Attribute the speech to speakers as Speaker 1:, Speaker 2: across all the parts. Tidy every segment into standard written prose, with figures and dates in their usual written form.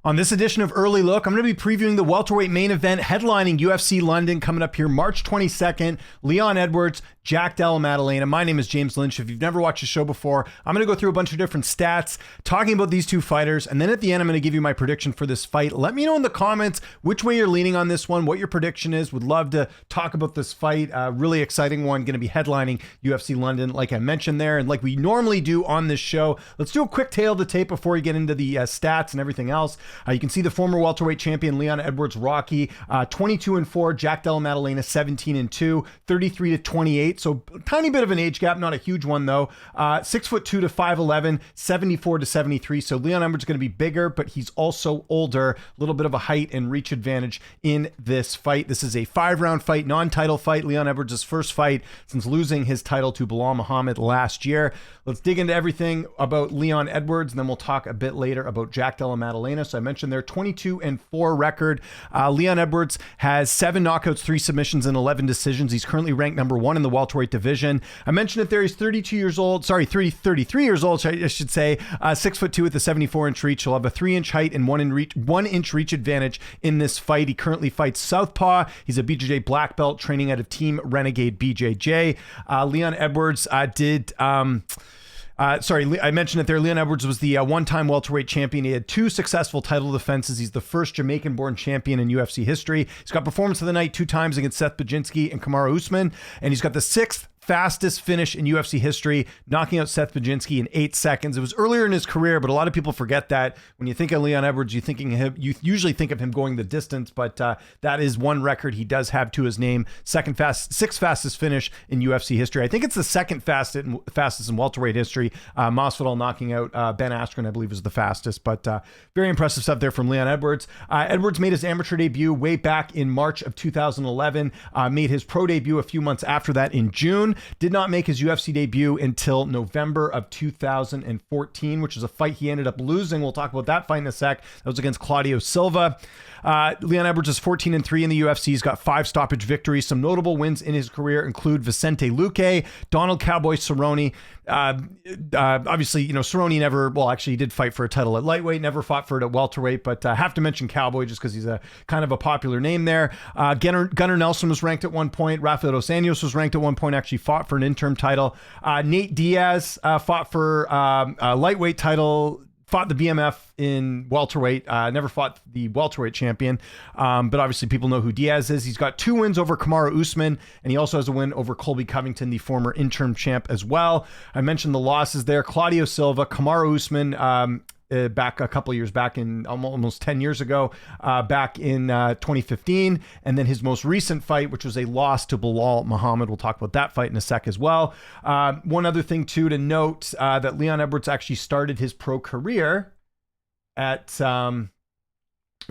Speaker 1: On this edition of Early Look, I'm going to be previewing the welterweight main event headlining UFC London coming up here March 22nd. Leon Edwards, Jack Della Maddalena. My name is James Lynch. If you've never watched the show before, I'm going to go through a bunch of different stats, talking about these two fighters, and then at the end, I'm going to give you my prediction for this fight. Let me know in the comments which way you're leaning on this one, what your prediction is. Would love to talk about this fight. Really exciting one, going to be headlining UFC London, like I mentioned there, and like we normally do on this show. Let's do a quick tail of the tape before we get into the stats and everything else. You can see the former welterweight champion Leon Edwards, Rocky, 22-4. Jack Della Maddalena, 17-2, 33-28. So a tiny bit of an age gap, not a huge one though. 6'2" to 5'11", 74-73. So Leon Edwards is going to be bigger, but he's also older. A little bit of a height and reach advantage in this fight. This is a 5-round fight, non-title fight. Leon Edwards' first fight since losing his title to Belal Muhammad last year. Let's dig into everything about Leon Edwards, and then we'll talk a bit later about Jack Della Maddalena. So I mentioned their 22-4 record. Leon Edwards has 7 knockouts, 3 submissions, and 11 decisions. He's currently ranked number 1 in the welterweight division. I mentioned it there. He's 33 years old, I should say. 6'2" with a 74-inch reach. He'll have a 3-inch height and 1-inch reach advantage in this fight. He currently fights southpaw. He's a BJJ black belt, training out of Team Renegade BJJ. Leon Edwards I mentioned it there. Leon Edwards was the one-time welterweight champion. He had 2 successful title defenses. He's the first Jamaican-born champion in UFC history. He's got performance of the night 2 times against Seth Bajinski and Kamaru Usman, and he's got the 6th fastest finish in UFC history, knocking out Seth Bajinski in 8 seconds. It was earlier in his career, but a lot of people forget that. When you think of Leon Edwards, you usually think of him going the distance, but that is one record he does have to his name. 6th fastest finish in UFC history. I think it's the 2nd fastest in welterweight history. Masvidal knocking out Ben Askren, I believe, is the fastest, but very impressive stuff there from Leon Edwards. Edwards made his amateur debut way back in March of 2011, made his pro debut a few months after that in June. Did not make his UFC debut until November of 2014, which is a fight he ended up losing. We'll talk about that fight in a sec. That was against Claudio Silva. Leon Edwards is 14-3 in the UFC. He's got 5 stoppage victories. Some notable wins in his career include Vicente Luque, Donald Cowboy Cerrone. Obviously, Cerrone never, he did fight for a title at lightweight, never fought for it at welterweight, but I have to mention Cowboy just because he's a kind of a popular name there. Gunnar Nelson was ranked at one point. Rafael dos Anjos was ranked at one point, actually fought for an interim title. Nate Diaz fought for a lightweight title, fought the BMF in welterweight, never fought the welterweight champion, but obviously people know who Diaz is. He's got 2 wins over Kamaru Usman, and he also has a win over Colby Covington, the former interim champ as well. I mentioned the losses there. Claudio Silva, Kamaru Usman, back a couple years back in almost 10 years ago, back in 2015. And then his most recent fight, which was a loss to Belal Muhammad. We'll talk about that fight in a sec as well. One other thing too to note, that Leon Edwards actually started his pro career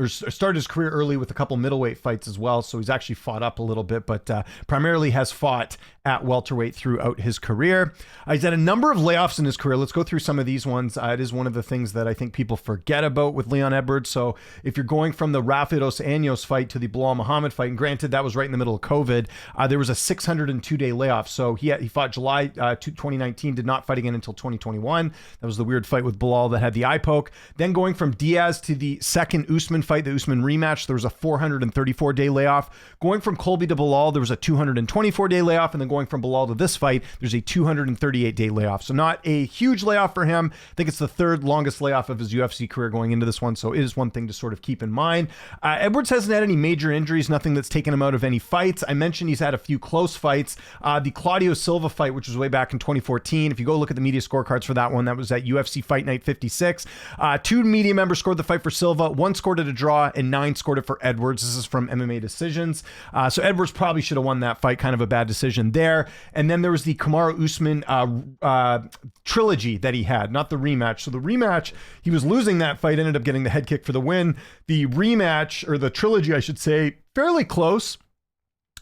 Speaker 1: started his career early with a couple middleweight fights as well. So he's actually fought up a little bit, but primarily has fought at welterweight throughout his career. He's had a number of layoffs in his career. Let's go through some of these ones. It is one of the things that I think people forget about with Leon Edwards. So if you're going from the Rafael dos Anjos fight to the Belal Muhammad fight, and granted that was right in the middle of COVID, there was a 602-day layoff. So he fought July 2019, did not fight again until 2021. That was the weird fight with Belal that had the eye poke. Then going from Diaz to the second Usman fight, the Usman rematch, there was a 434-day layoff. Going from Colby to Belal, there was a 224-day layoff, and then going from Belal to this fight, there's a 238-day layoff. So not a huge layoff for him. I think it's the 3rd longest layoff of his UFC career going into this one, so it is one thing to sort of keep in mind. Edwards hasn't had any major injuries, nothing that's taken him out of any fights. I mentioned he's had a few close fights. The Claudio Silva fight, which was way back in 2014, if you go look at the media scorecards for that one, that was at UFC Fight Night 56. 2 media members scored the fight for Silva, 1 scored it a draw, and 9 scored it for Edwards. This is from MMA Decisions. So Edwards probably should have won that fight. Kind of a bad decision there. And then there was the Kamaru Usman trilogy that he had, not the rematch. So the rematch, he was losing that fight, ended up getting the head kick for the win. The rematch, or the trilogy, I should say, fairly close.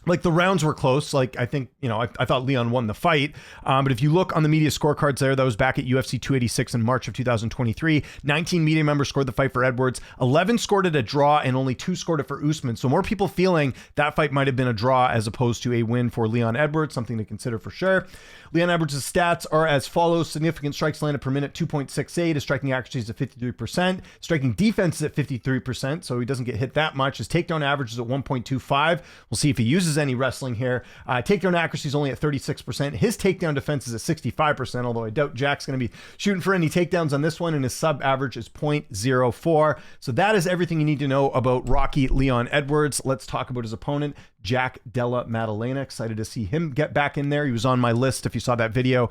Speaker 1: Like the rounds were close. Like I think, I thought Leon won the fight. But if you look on the media scorecards there, that was back at UFC 286 in March of 2023. 19 media members scored the fight for Edwards. 11 scored it a draw and only 2 scored it for Usman. So more people feeling that fight might have been a draw as opposed to a win for Leon Edwards, something to consider for sure. Leon Edwards' stats are as follows. Significant strikes landed per minute, 2.68. His striking accuracy is at 53%. Striking defense is at 53%, so he doesn't get hit that much. His takedown average is at 1.25. We'll see if he uses any wrestling here. Takedown accuracy is only at 36%. His takedown defense is at 65%, although I doubt Jack's going to be shooting for any takedowns on this one, and his sub average is 0.04. So that is everything you need to know about Rocky Leon Edwards. Let's talk about his opponent, Jack Della Maddalena. Excited to see him get back in there. He was on my list if you saw that video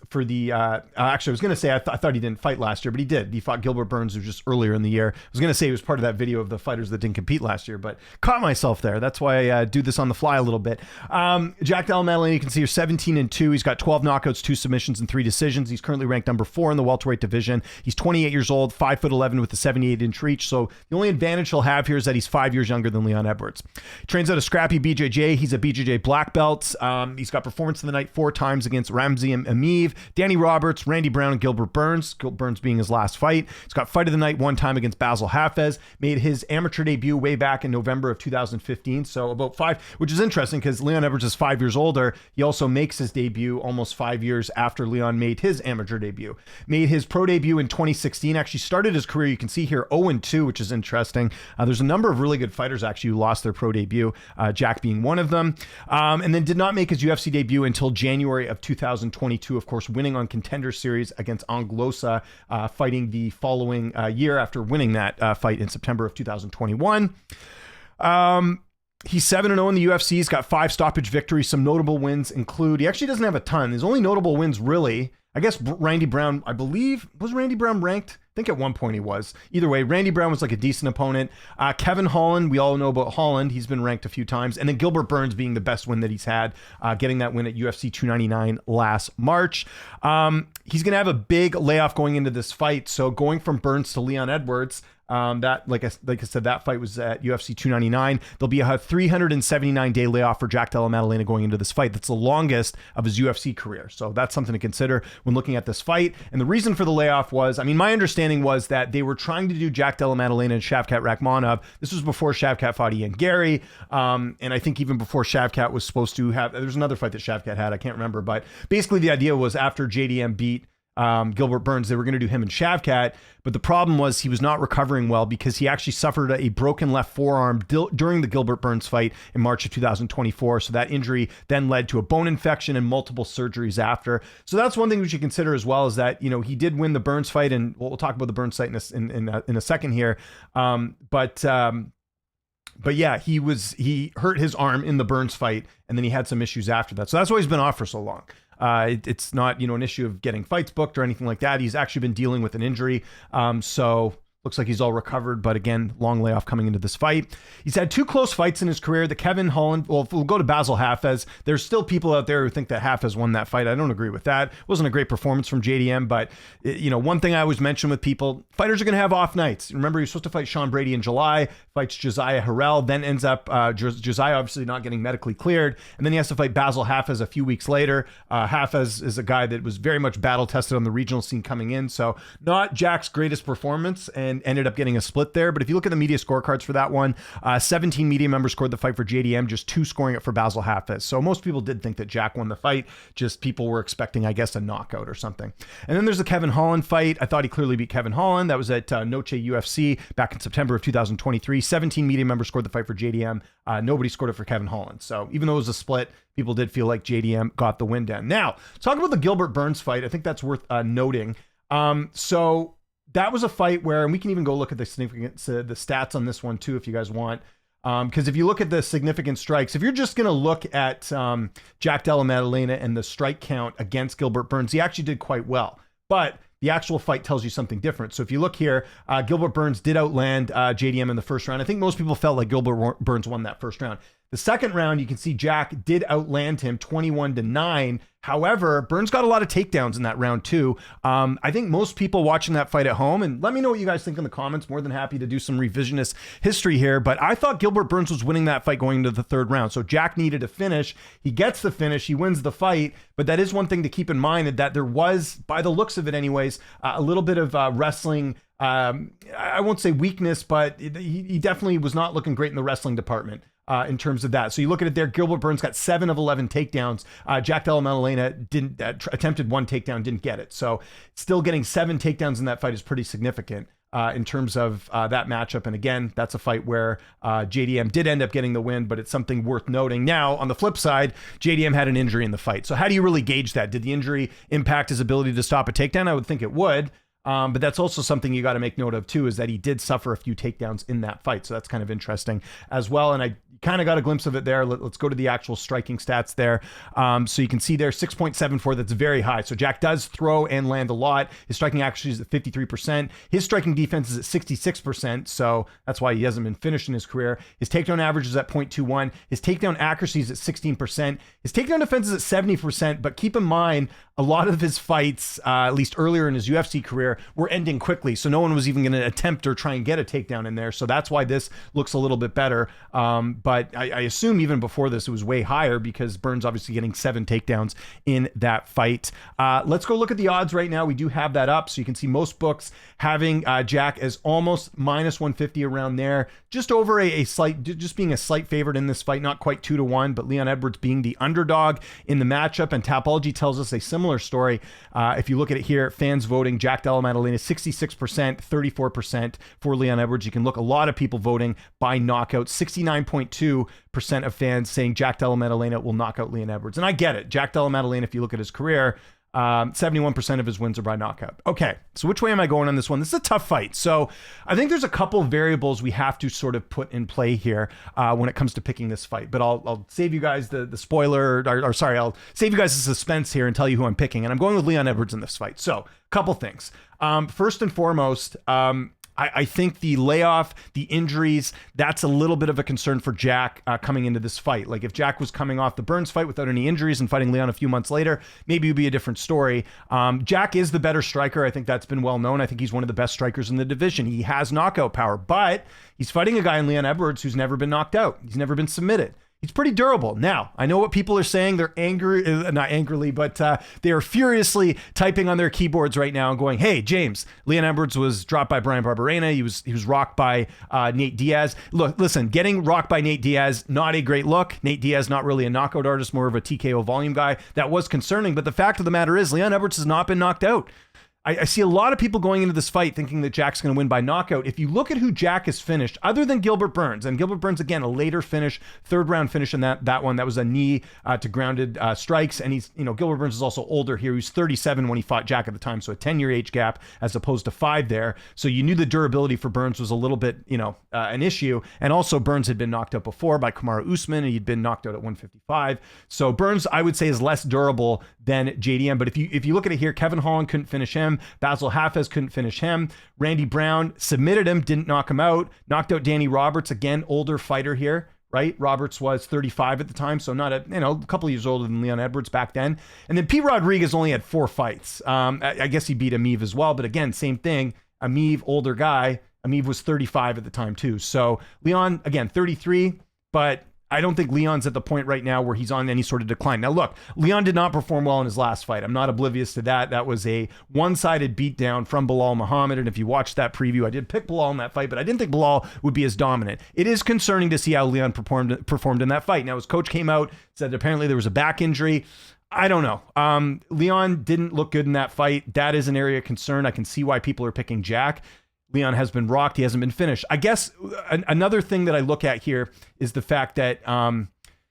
Speaker 1: for the actually I was going to say I thought he didn't fight last year, but he did. He fought Gilbert Burns, who was just earlier in the year. I was going to say he was part of that video of the fighters that didn't compete last year, but caught myself there. That's why I do this on the fly a little bit. Jack Della Maddalena, you can see here 17-2. He's got 12 knockouts, 2 submissions, and 3 decisions. He's currently ranked number 4 in the welterweight division. He's 28 years old, 5'11" with a 78-inch reach. So the only advantage he'll have here is that he's 5 years younger than Leon Edwards. He trains out of Scrappy BJJ. He's a BJJ black belt. He's got performance of the night 4 times against Ramzi and Amiv, Danny Roberts, Randy Brown, and Gilbert Burns. Gilbert Burns being his last fight. He's got fight of the night 1 time against Basil Hafez. Made his amateur debut way back in November of 2015. So about 5, which is interesting because Leon Edwards is 5 years older. He also makes his debut almost 5 years after Leon made his amateur debut. Made his pro debut in 2016. Actually started his career, you can see here, 0-2, which is interesting. There's a number of really good fighters actually who lost their pro debut, Jack being one of them. And then did not make his UFC debut until January of 2022, of course, winning on Contender Series against Anglosa, fighting the following year after winning that fight in September of 2021. He's 7-0 in the UFC. He's got 5 stoppage victories. Some notable wins include, he actually doesn't have a ton. His only notable wins really, I guess Randy Brown, I believe, was Randy Brown ranked? I think at one point he was. Either way, Randy Brown was like a decent opponent. Kevin Holland, we all know about Holland. He's been ranked a few times. And then Gilbert Burns being the best win that he's had, getting that win at UFC 299 last March. He's going to have a big layoff going into this fight. So going from Burns to Leon Edwards, that, like I said, that fight was at UFC 299. There'll be a 379-day layoff for Jack Della Maddalena going into this fight. That's the longest of his UFC career. So that's something to consider when looking at this fight. And the reason for the layoff was, my understanding was that they were trying to do Jack Della Maddalena and Shavkat Rakhmonov. This was before Shavkat fought Ian Gary. And I think even before Shavkat was supposed to have, there's another fight that Shavkat had, I can't remember. But basically the idea was after JDM beat Gilbert Burns, they were going to do him and Shavkat, but the problem was he was not recovering well because he actually suffered a broken left forearm during the Gilbert Burns fight in March of 2024. So that injury then led to a bone infection and multiple surgeries after. So that's one thing we should consider as well, is that, he did win the Burns fight, and we'll talk about the Burns fight in a second here. But yeah, he hurt his arm in the Burns fight, and then he had some issues after that. So that's why he's been off for so long. It's not, an issue of getting fights booked or anything like that. He's actually been dealing with an injury. So looks like he's all recovered, but again, long layoff coming into this fight. He's had 2 close fights in his career. The Kevin Holland, well, if we'll go to Basil Hafez. There's still people out there who think that Hafez won that fight. I don't agree with that. It wasn't a great performance from JDM, but one thing I always mention with people, fighters are going to have off nights. Remember, he was supposed to fight Sean Brady in July, fights Josiah Harrell, then ends up Josiah obviously not getting medically cleared, and then he has to fight Basil Hafez a few weeks later. Hafez is a guy that was very much battle tested on the regional scene coming in, so not Jack's greatest performance, and ended up getting a split there. But if you look at the media scorecards for that one, 17 media members scored the fight for JDM, just 2 scoring it for Basil Hafez. So most people did think that Jack won the fight, just people were expecting, I guess, a knockout or something. And then there's the Kevin Holland fight. I thought he clearly beat Kevin Holland. That was at Noche UFC back in September of 2023. 17 media members scored the fight for JDM. Nobody scored it for Kevin Holland. So even though it was a split, people did feel like JDM got the win down. Now, talk about the Gilbert Burns fight. I think that's worth noting. So that was a fight where, and we can even go look at the significance, the stats on this one too, if you guys want. Because if you look at the significant strikes, if you're just going to look at Jack Della Maddalena and the strike count against Gilbert Burns, he actually did quite well. But the actual fight tells you something different. So if you look here, Gilbert Burns did outland JDM in the first round. I think most people felt like Gilbert Burns won that first round. The second round, you can see Jack did outland him 21-9. However, Burns got a lot of takedowns in that round too. I think most people watching that fight at home, and let me know what you guys think in the comments, more than happy to do some revisionist history here, but I thought Gilbert Burns was winning that fight going into the third round. So Jack needed a finish. He gets the finish. He wins the fight, but that is one thing to keep in mind, that there was, by the looks of it anyways, a little bit of wrestling, I won't say weakness, but he definitely was not looking great in the wrestling department. In terms of that. So you look at it there, Gilbert Burns got 7 of 11 takedowns. Jack Della Maddalena didn't, attempted 1 takedown, didn't get it. So still getting 7 takedowns in that fight is pretty significant in terms of that matchup. And again, that's a fight where JDM did end up getting the win, but it's something worth noting. Now, on the flip side, JDM had an injury in the fight. So how do you really gauge that? Did the injury impact his ability to stop a takedown? I would think it would. But that's also something you got to make note of too, is that he did suffer a few takedowns in that fight. So that's kind of interesting as well. And I kind of got a glimpse of it there. Let's go to the actual striking stats there. So you can see there 6.74, that's very high. So Jack does throw and land a lot. His striking accuracy is at 53%. His striking defense is at 66%. So that's why he hasn't been finished in his career. His takedown average is at 0.21. His takedown accuracy is at 16%. His takedown defense is at 70%. But keep in mind, a lot of his fights, at least earlier in his UFC career, were ending quickly. So no one was even going to attempt or try and get a takedown in there. So that's why this looks a little bit better. But I assume even before this, it was way higher because Burns obviously getting 7 takedowns in that fight. Let's go look at the odds right now. We do have that up. So you can see most books having Jack as almost minus 150 around there. Just over a slight, just being a slight favorite in this fight, not quite 2-1, but Leon Edwards being the underdog in the matchup. And Tapology tells us a similar story. If you look at it here, fans voting Jack Della Maddalena 66%, 34% for Leon Edwards. You can look, a lot of people voting by knockout. 69.2% of fans saying Jack Della Maddalena will knock out Leon Edwards. And I get it. Jack Della Maddalena, if you look at his career, 71% of his wins are by knockout. Okay, so which way am I going on this one? This is a tough fight. So I think there's a couple variables we have to sort of put in play here when it comes to picking this fight. But I'll save you guys the spoiler, or sorry, I'll save you guys the suspense here and tell you who I'm picking. And I'm going with Leon Edwards in this fight. So a couple things. First and foremost, I think the layoff, the injuries, that's a little bit of a concern for Jack coming into this fight. Like if Jack was coming off the Burns fight without any injuries and fighting Leon a few months later, maybe it would be a different story. Jack is the better striker. I think that's been well known. I think he's one of the best strikers in the division. He has knockout power, but he's fighting a guy in Leon Edwards who's never been knocked out. He's never been submitted. He's pretty durable. Now, I know what people are saying. They're angry, not angrily, but they are furiously typing on their keyboards right now and going, hey, James, Leon Edwards was dropped by Brian Barberena. He was rocked by Nate Diaz. Look, listen, getting rocked by Nate Diaz, not a great look. Nate Diaz, not really a knockout artist, more of a TKO volume guy. That was concerning, but the fact of the matter is Leon Edwards has not been knocked out. I see a lot of people going into this fight thinking that Jack's going to win by knockout. If you look at who Jack has finished, other than Gilbert Burns, and Gilbert Burns, again, a later finish, 3rd round finish in that one. That was a knee to grounded strikes. And he's, Gilbert Burns is also older here. He was 37 when he fought Jack at the time. So a 10-year age gap as opposed to 5 there. So you knew the durability for Burns was a little bit, an issue. And also Burns had been knocked out before by Kamaru Usman, and he'd been knocked out at 155. So Burns, I would say, is less durable than JDM. But if you look at it here, Kevin Holland couldn't finish him. Basil Hafez couldn't finish him. Randy Brown submitted him, didn't knock him out. Knocked out Danny Roberts, again, older fighter here, right? Roberts was 35 at the time, so not a couple of years older than Leon Edwards back then. And then Pete Rodriguez only had 4 fights. I guess he beat Ameev as well, but again, same thing. Ameev, older guy. Ameev was 35 at the time too. So Leon, again, 33, but I don't think Leon's at the point right now where he's on any sort of decline. Now, look, Leon did not perform well in his last fight. I'm not oblivious to that. That was a one-sided beatdown from Bilal Muhammad. And if you watched that preview, I did pick Bilal in that fight, but I didn't think Bilal would be as dominant. It is concerning to see how Leon performed in that fight. Now, his coach came out, said apparently there was a back injury. I don't know. Leon didn't look good in that fight. That is an area of concern. I can see why people are picking Jack. Leon has been rocked. He hasn't been finished. I guess another thing that I look at here is the fact that,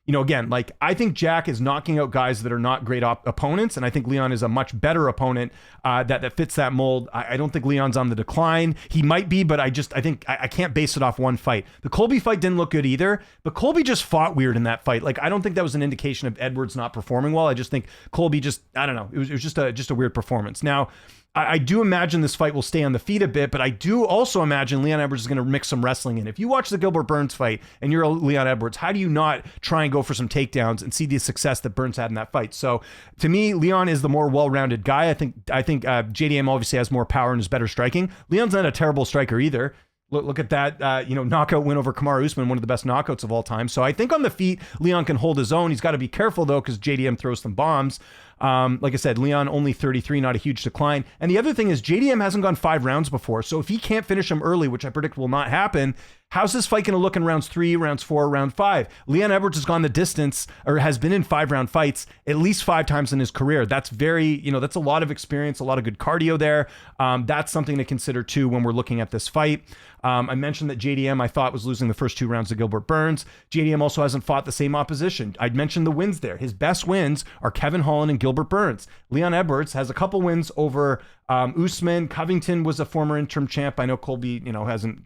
Speaker 1: again, like I think Jack is knocking out guys that are not great opponents. And I think Leon is a much better opponent that fits that mold. I don't think Leon's on the decline. He might be, but I think I can't base it off one fight. The Colby fight didn't look good either, but Colby just fought weird in that fight. Like, I don't think that was an indication of Edwards not performing well. I just think Colby I don't know. It was just a weird performance. Now, I do imagine this fight will stay on the feet a bit, but I do also imagine Leon Edwards is going to mix some wrestling in. If you watch the Gilbert Burns fight and you're Leon Edwards, how do you not try and go for some takedowns and see the success that Burns had in that fight? So to me, Leon is the more well-rounded guy. I think JDM obviously has more power and is better striking. Leon's not a terrible striker either. Look at that, knockout win over Kamaru Usman, one of the best knockouts of all time. So I think on the feet, Leon can hold his own. He's got to be careful, though, because JDM throws some bombs. Like I said, Leon only 33, not a huge decline. And the other thing is JDM hasn't gone 5 rounds before. So if he can't finish him early, which I predict will not happen, how's this fight going to look in rounds 3, rounds 4, round 5? Leon Edwards has gone the distance, or has been in 5-round fights at least 5 times in his career. That's that's a lot of experience, a lot of good cardio there. That's something to consider too when we're looking at this fight. I mentioned that JDM, I thought, was losing the first 2 rounds to Gilbert Burns. JDM also hasn't fought the same opposition. I'd mentioned the wins there. His best wins are Kevin Holland and Gilbert Burns. Leon Edwards has a couple wins over Usman. Covington was a former interim champ. I know Colby,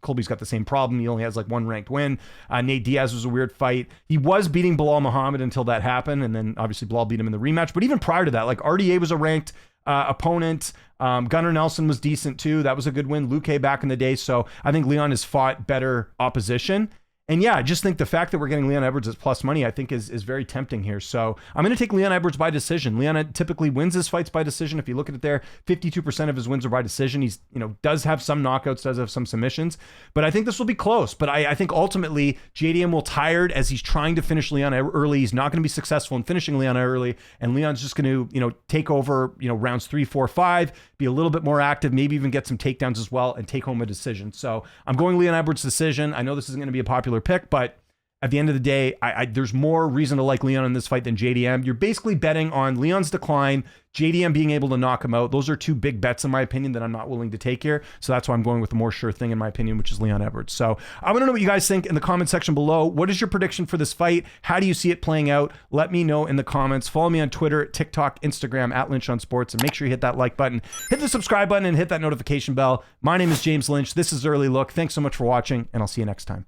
Speaker 1: Colby's got the same problem. He only has like 1 ranked win. Nate Diaz was a weird fight. He was beating Bilal Muhammad until that happened, and then obviously Bilal beat him in the rematch. But even prior to that, like RDA was a ranked opponent. Gunnar Nelson was decent too. That was a good win. Luque back in the day. So I think Leon has fought better opposition. And yeah, I just think the fact that we're getting Leon Edwards as plus money, I think is very tempting here. So I'm going to take Leon Edwards by decision. Leon typically wins his fights by decision. If you look at it there, 52% of his wins are by decision. He's, does have some knockouts, does have some submissions, but I think this will be close. But I think ultimately JDM will tired as he's trying to finish Leon early. He's not going to be successful in finishing Leon early. And Leon's just going to, take over, rounds 3, 4, 5, be a little bit more active, maybe even get some takedowns as well and take home a decision. So I'm going Leon Edwards decision. I know this isn't going to be a popular pick, but at the end of the day, there's more reason to like Leon in this fight than JDM. You're basically betting on Leon's decline, JDM being able to knock him out. Those are 2 big bets, in my opinion, that I'm not willing to take here. So that's why I'm going with the more sure thing, in my opinion, which is Leon Edwards. So I want to know what you guys think in the comment section below. What is your prediction for this fight? How do you see it playing out? Let me know in the comments. Follow me on Twitter, TikTok, Instagram, @Lynch on Sports, and make sure you hit that like button, hit the subscribe button, and hit that notification bell. My name is James Lynch. This is Early Look. Thanks so much for watching, and I'll see you next time.